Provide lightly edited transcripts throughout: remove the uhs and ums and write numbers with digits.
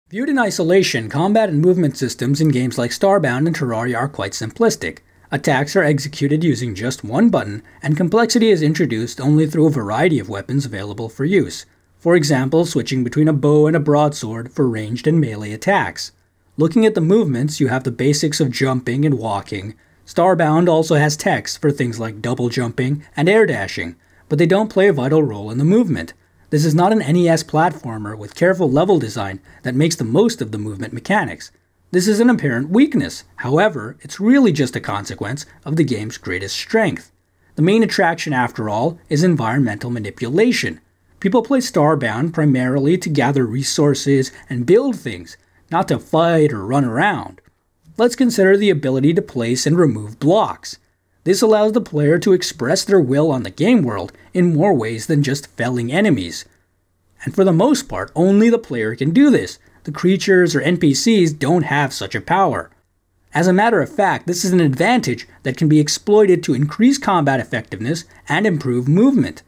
Viewed in isolation, combat and movement systems in games like Starbound and Terraria are quite simplistic. Attacks are executed using just one button, and complexity is introduced only through a variety of weapons available for use. For example, switching between a bow and a broadsword for ranged and melee attacks. Looking at the movements, you have the basics of jumping and walking. Starbound also has text for things like double jumping and air dashing, but they don't play a vital role in the movement. This is not an NES platformer with careful level design that makes the most of the movement mechanics. This is an apparent weakness, however, it's really just a consequence of the game's greatest strength. The main attraction, after all, is environmental manipulation. People play Starbound primarily to gather resources and build things, not to fight or run around. Let's consider the ability to place and remove blocks. This allows the player to express their will on the game world in more ways than just felling enemies. And for the most part, only the player can do this. The creatures or NPCs don't have such a power. As a matter of fact, this is an advantage that can be exploited to increase combat effectiveness and improve movement.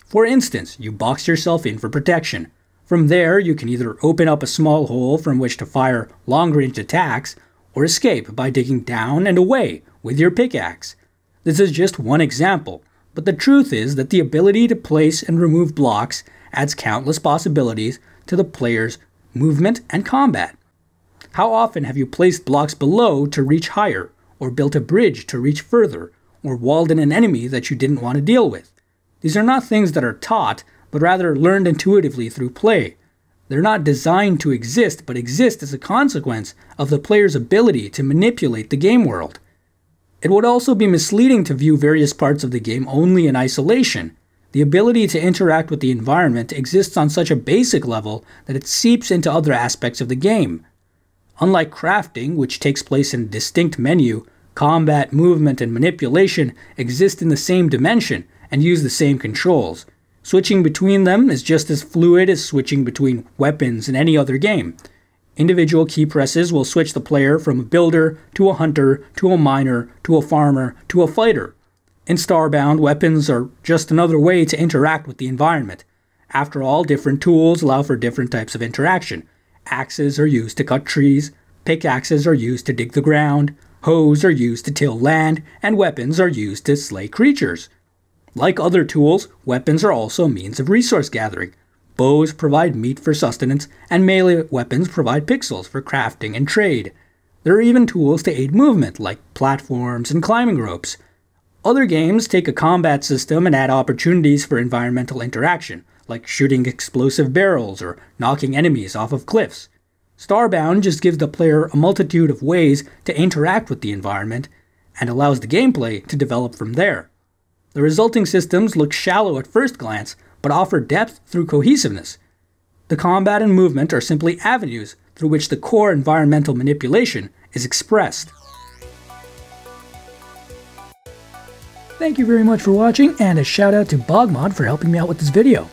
For instance, you box yourself in for protection. From there, you can either open up a small hole from which to fire long-range attacks, or escape by digging down and away with your pickaxe. This is just one example, but the truth is that the ability to place and remove blocks adds countless possibilities to the player's movement and combat. How often have you placed blocks below to reach higher, or built a bridge to reach further, or walled in an enemy that you didn't want to deal with? These are not things that are taught, but rather learned intuitively through play. They're not designed to exist, but exist as a consequence of the player's ability to manipulate the game world. It would also be misleading to view various parts of the game only in isolation. The ability to interact with the environment exists on such a basic level that it seeps into other aspects of the game. Unlike crafting, which takes place in a distinct menu, combat, movement, and manipulation exist in the same dimension and use the same controls. Switching between them is just as fluid as switching between weapons in any other game. Individual key presses will switch the player from a builder, to a hunter, to a miner, to a farmer, to a fighter. In Starbound, weapons are just another way to interact with the environment. After all, different tools allow for different types of interaction. Axes are used to cut trees, pickaxes are used to dig the ground, hoes are used to till land, and weapons are used to slay creatures. Like other tools, weapons are also a means of resource gathering. Bows provide meat for sustenance, and melee weapons provide pixels for crafting and trade. There are even tools to aid movement, like platforms and climbing ropes. Other games take a combat system and add opportunities for environmental interaction, like shooting explosive barrels or knocking enemies off of cliffs. Starbound just gives the player a multitude of ways to interact with the environment, and allows the gameplay to develop from there. The resulting systems look shallow at first glance, but offer depth through cohesiveness. The combat and movement are simply avenues through which the core environmental manipulation is expressed. Thank you very much for watching, and a shout out to Bogmod for helping me out with this video.